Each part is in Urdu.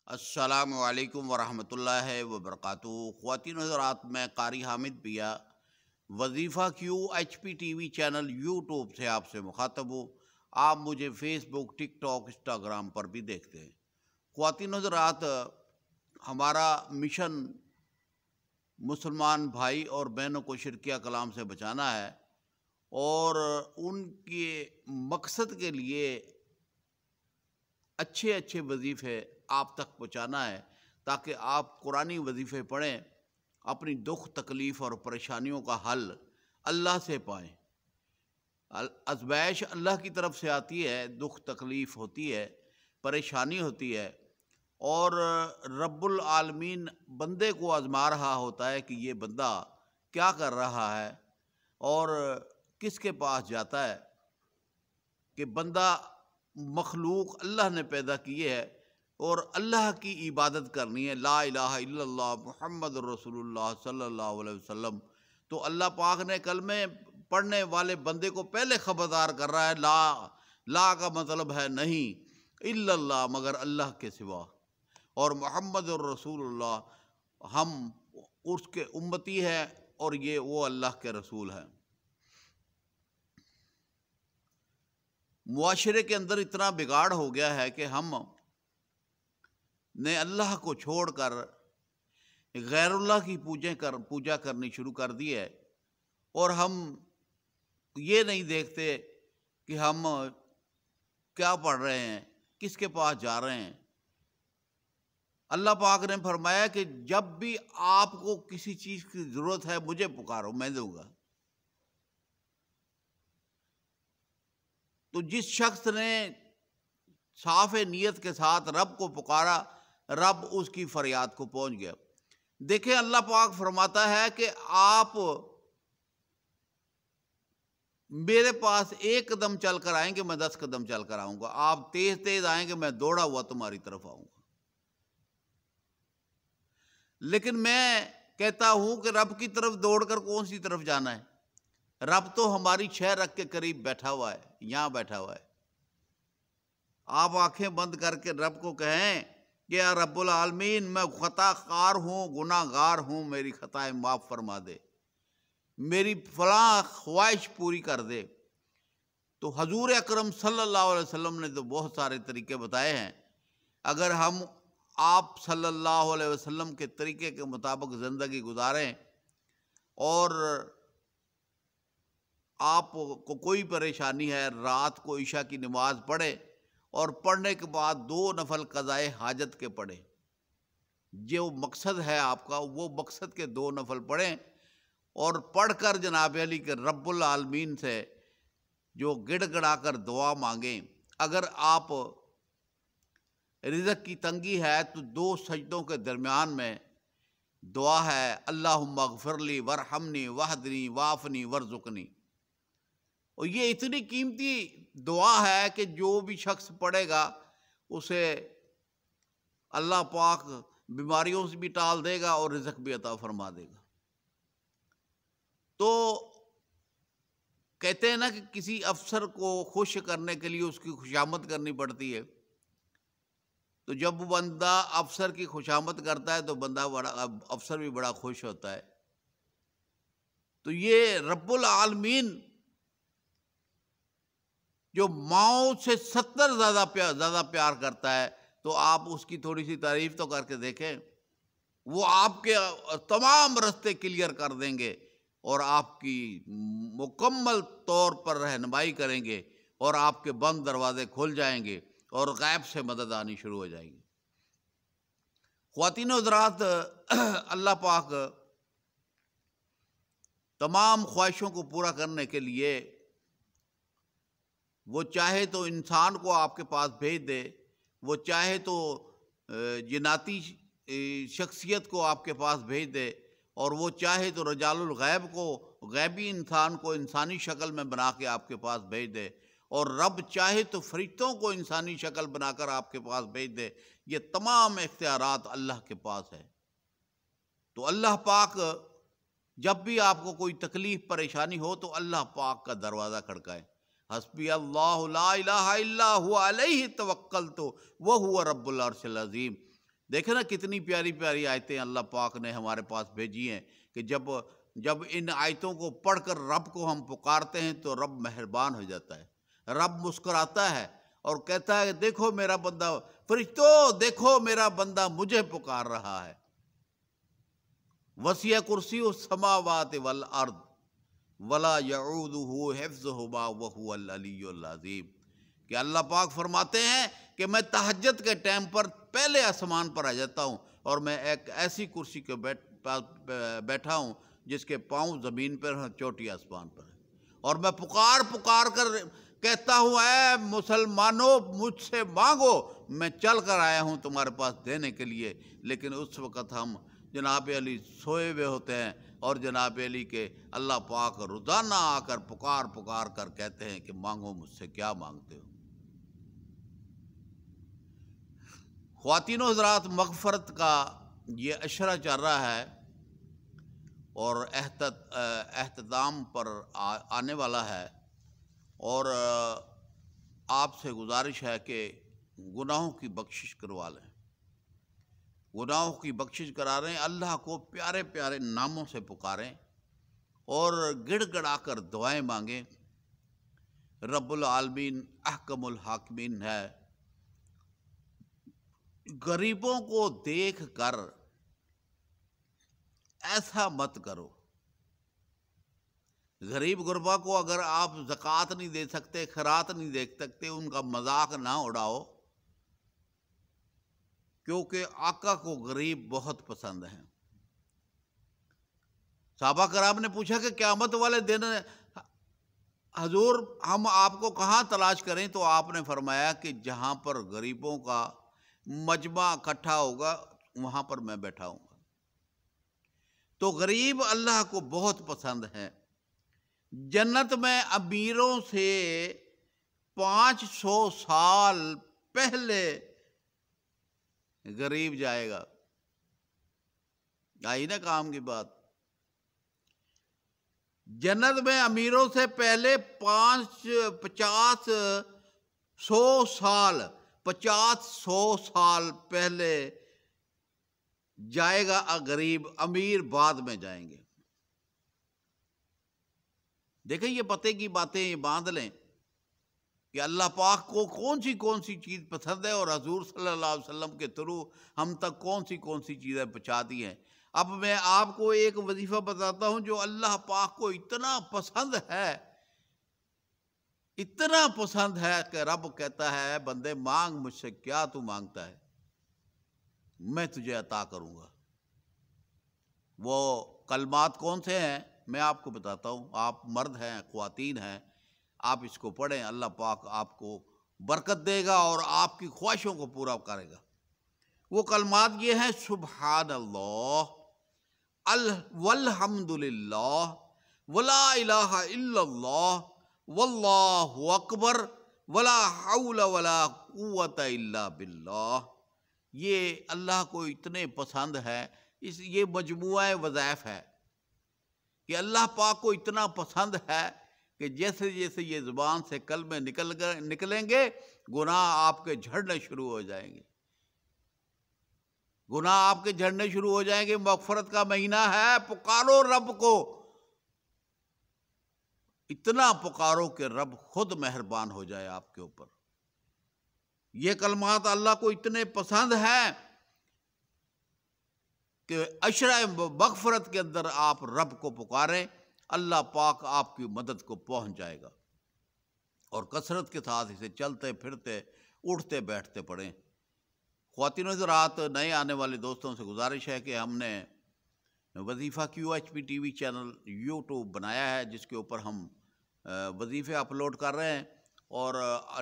السلام علیکم ورحمۃ اللہ وبرکاتہ۔ خواتین و حضرات، میں قاری حامد پیا وظیفہ QHP TV چینل یوٹیوب سے آپ سے مخاطب ہوں۔ آپ مجھے فیس بک، ٹک ٹاک، انسٹاگرام پر بھی دیکھتے ہیں۔ خواتین و حضرات، ہمارا مشن مسلمان بھائی اور بہنوں کو شرکیہ کلام سے بچانا ہے، اور ان کے مقصد کے لیے اچھے اچھے وظیفے آپ تک پہنچانا ہے، تاکہ آپ قرآنی وظیفے پڑھیں، اپنی دکھ تکلیف اور پریشانیوں کا حل اللہ سے پائیں۔ ازمائش اللہ کی طرف سے آتی ہے، دکھ تکلیف ہوتی ہے، پریشانی ہوتی ہے، اور رب العالمین بندے کو آزما رہا ہوتا ہے کہ یہ بندہ کیا کر رہا ہے اور کس کے پاس جاتا ہے۔ کہ بندہ مخلوق اللہ نے پیدا کیے ہے اور اللہ کی عبادت کرنی ہے، لا الہ الا اللہ محمد رسول اللہ صلی اللہ علیہ وسلم۔ تو اللہ پاک نے کلمے پڑھنے والے بندے کو پہلے خبردار کر رہا ہے، لا کا مطلب ہے نہیں، الا اللہ مگر اللہ کے سوا، اور محمد الرسول اللہ ہم اس کے امتی ہیں اور وہ اللہ کے رسول ہیں۔ معاشرے کے اندر اتنا بگاڑ ہو گیا ہے کہ ہم نے اللہ کو چھوڑ کر غیر اللہ کی پوجا کرنی شروع کر دی ہے، اور ہم یہ نہیں دیکھتے کہ ہم کیا پڑھ رہے ہیں، کس کے پاس جا رہے ہیں۔ اللہ پاک نے فرمایا کہ جب بھی آپ کو کسی چیز کی ضرورت ہے مجھے پکارو، میں دوں گا۔ تو جس شخص نے صاف نیت کے ساتھ رب کو پکارا، رب اس کی فریاد کو پہنچ گیا۔ دیکھیں، اللہ پاک فرماتا ہے کہ آپ میرے پاس ایک قدم چل کر آئیں گے، میں 10 قدم چل کر آؤں گا۔ آپ تیز تیز آئیں گے، میں دوڑا ہوا تمہاری طرف آؤں گا۔ لیکن میں کہتا ہوں کہ رب کی طرف دوڑ کر کون سی طرف جانا ہے؟ رب تو ہماری 6 رگ کے قریب بیٹھا ہوا ہے، یہاں بیٹھا ہوا ہے۔ آپ آنکھیں بند کر کے رب کو کہیں کہ یا رب العالمین، میں خطا کار ہوں، گناہ گار ہوں، میری خطائیں معاف فرما دے، میری فلاں خواہش پوری کر دے۔ تو حضور اکرم صلی اللہ علیہ وسلم نے تو بہت سارے طریقے بتائے ہیں۔ اگر ہم آپ صلی اللہ علیہ وسلم کے طریقے کے مطابق زندگی گزاریں، اور آپ کو کوئی پریشانی ہے، رات کو عشاء کی نماز پڑھیں، اور پڑھنے کے بعد 2 نفل قضائے حاجت کے پڑھیں۔ جو مقصد ہے آپ کا، وہ مقصد کے 2 نفل پڑھیں، اور پڑھ کر جناب علی کے رب العالمین سے جو گڑ گڑا کر دعا مانگیں۔ اگر آپ رزق کی تنگی ہے تو 2 سجدوں کے درمیان میں دعا ہے، اللہم اغفر لی ورحمنی واہدنی وعافنی وارزقنی۔ اور یہ اتنی قیمتی دعا ہے کہ جو بھی شخص پڑھے گا اسے اللہ پاک بیماریوں سے بھی ٹال دے گا اور رزق بھی عطا فرما دے گا۔ تو کہتے ہیں نا کہ کسی افسر کو خوش کرنے کے لیے اس کی خوشامد کرنی پڑتی ہے۔ تو جب بندہ افسر کی خوشامد کرتا ہے تو افسر بھی بڑا خوش ہوتا ہے۔ تو یہ رب العالمین جو ماؤں سے 70 زیادہ پیار کرتا ہے، تو آپ اس کی تھوڑی سی تعریف تو کر کے دیکھیں۔ وہ آپ کے تمام راستے کلیئر کر دیں گے اور آپ کی مکمل طور پر رہنمائی کریں گے، اور آپ کے بند دروازے کھل جائیں گے اور غیب سے مدد آنی شروع ہو جائے گی۔ خواتین و حضرات، اللہ پاک تمام خواہشوں کو پورا کرنے کے لیے وہ چاہے تو انسان کو آپ کے پاس بھیج دے، وہ چاہے تو جناتی شخصیت کو آپ کے پاس بھیج دے، اور وہ چاہے تو رجال الغیب کو، غیبی انسان کو انسانی شکل میں بنا کے آپ کے پاس بھیج دے، اور رب چاہے تو فرشتوں کو انسانی شکل بنا کر آپ کے پاس بھیج دے۔ یہ تمام اختیارات اللہ کے پاس ہے۔ تو اللہ پاک جب بھی آپ کو کوئی تکلیف پریشانی ہو تو اللہ پاک کا دروازہ کھڑکائے۔ حسبی اللہ لا الہ الا هو علیہ توکلت وہو رب العرش العظیم۔ دیکھیں نا کتنی پیاری پیاری آیتیں اللہ پاک نے ہمارے پاس بھیجی ہیں کہ جب ان آیتوں کو پڑھ کر رب کو ہم پکارتے ہیں تو رب مہربان ہو جاتا ہے، رب مسکراتا ہے اور کہتا ہے دیکھو میرا بندہ، فرشتوں دیکھو میرا بندہ مجھے پکار رہا ہے۔ وسیع کرسی السماوات والارض ولا یعودہ حفظہما وہو العلی العظیم، کہ اللہ پاک فرماتے ہیں کہ میں تہجد کے ٹائم پر پہلے آسمان پر آ جاتا ہوں اور میں ایک ایسی کرسی کے بیٹھا ہوں جس کے پاؤں زمین پر ہیں، چوٹی آسمان پر ہے، اور میں پکار پکار کر کہتا ہوں اے مسلمانوں مجھ سے مانگو، میں چل کر آیا ہوں تمہارے پاس دینے کے لیے۔ لیکن اس وقت ہم جناب علی سوئے ہوئے ہوتے ہیں اور جناب علی کے اللہ پاک روزانہ آ کر پکار پکار کر کہتے ہیں کہ مانگو مجھ سے، کیا مانگتے ہو؟ خواتین و حضرات، مغفرت کا یہ عشرہ چل رہا ہے اور اختتام پر آنے والا ہے، اور آپ سے گزارش ہے کہ گناہوں کی بخشش کروا لیں، گناہوں کی بخشش کرا رہے ہیں، اللہ کو پیارے پیارے ناموں سے پکاریں اور گڑ گڑا کر دعائیں مانگیں۔ رب العالمین احکم الحاکمین ہے۔ غریبوں کو دیکھ کر ایسا مت کرو، غریب غربا کو اگر آپ زکوٰۃ نہیں دے سکتے، خیرات نہیں دے سکتے، ان کا مذاق نہ اڑاؤ، کیونکہ آقا کو غریب بہت پسند ہیں۔ صحابہ کرام نے پوچھا کہ قیامت والے دن حضور ہم آپ کو کہاں تلاش کریں؟ تو آپ نے فرمایا کہ جہاں پر غریبوں کا مجمع اکٹھا ہوگا وہاں پر میں بیٹھا ہوں گا۔ تو غریب اللہ کو بہت پسند ہے۔ جنت میں امیروں سے 500 سال پہلے غریب جائے گا۔ آئی نا کام کی بات؟ جنت میں امیروں سے پہلے 50 سال پہلے جائے گا غریب، امیر بعد میں جائیں گے۔ دیکھیں یہ پتے کی باتیں یہ باندھ لیں کہ اللہ پاک کو کون سی چیز پسند ہے اور حضور صلی اللہ علیہ وسلم کے تھرو ہم تک کون سی چیزیں پہنچا دی ہیں۔ اب میں آپ کو ایک وظیفہ بتاتا ہوں جو اللہ پاک کو اتنا پسند ہے، اتنا پسند ہے کہ رب کہتا ہے بندے مانگ مجھ سے، کیا تو مانگتا ہے، میں تجھے عطا کروں گا۔ وہ کلمات کون سے ہیں میں آپ کو بتاتا ہوں، آپ مرد ہیں خواتین ہیں، آپ اس کو پڑھیں، اللہ پاک آپ کو برکت دے گا اور آپ کی خواہشوں کو پورا کرے گا۔ وہ کلمات یہ ہیں: سبحان اللہ والحمد للہ ولا الہ الا اللہ واللہ اکبر ولا حول ولا قوت الا باللہ۔ یہ اللہ کو اتنے پسند ہے، یہ مجموعہ وظائف ہے کہ اللہ پاک کو اتنا پسند ہے کہ جیسے جیسے یہ زبان سے کلمے نکلیں گے گناہ آپ کے جھڑنے شروع ہو جائیں گے، گناہ آپ کے جھڑنے شروع ہو جائیں گے۔ مغفرت کا مہینہ ہے، پکارو رب کو، اتنا پکارو کہ رب خود مہربان ہو جائے آپ کے اوپر۔ یہ کلمات اللہ کو اتنے پسند ہیں کہ عشرہ مغفرت کے اندر آپ رب کو پکاریں، اللہ پاک آپ کی مدد کو پہنچ جائے گا، اور کثرت کے ساتھ اسے چلتے پھرتے اٹھتے بیٹھتے پڑھیں۔ خواتین و حضرات، نئے آنے والے دوستوں سے گزارش ہے کہ ہم نے وظیفہ QHP TV چینل YouTube بنایا ہے جس کے اوپر ہم وظیفے اپلوڈ کر رہے ہیں، اور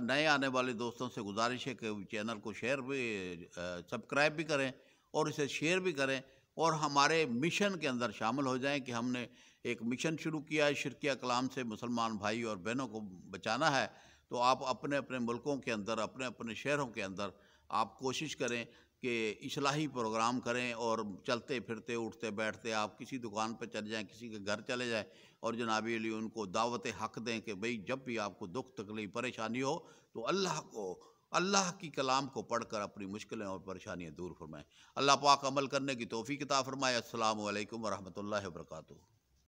نئے آنے والے دوستوں سے گزارش ہے کہ چینل کو شیئر بھی سبسکرائب بھی کریں اور اسے شیئر بھی کریں، اور ہمارے مشن کے اندر شامل ہو جائیں کہ ہم نے ایک مشن شروع کیا ہے، شرکیہ کلام سے مسلمان بھائی اور بہنوں کو بچانا ہے۔ تو آپ اپنے اپنے ملکوں کے اندر، اپنے اپنے شہروں کے اندر آپ کوشش کریں کہ اصلاحی پروگرام کریں، اور چلتے پھرتے اٹھتے بیٹھتے آپ کسی دکان پہ چلے جائیں، کسی کے گھر چلے جائیں، اور جناب علی ان کو دعوت حق دیں کہ بھئی جب بھی آپ کو دکھ تکلیف پریشانی ہو تو اللہ کو اللہ کی کلام کو پڑھ کر اپنی مشکلیں اور پریشانیاں دور فرمائیں۔ اللہ پاک عمل کرنے کی توفیق عطا فرمائے۔ السلام علیکم ورحمۃ اللہ وبرکاتہ۔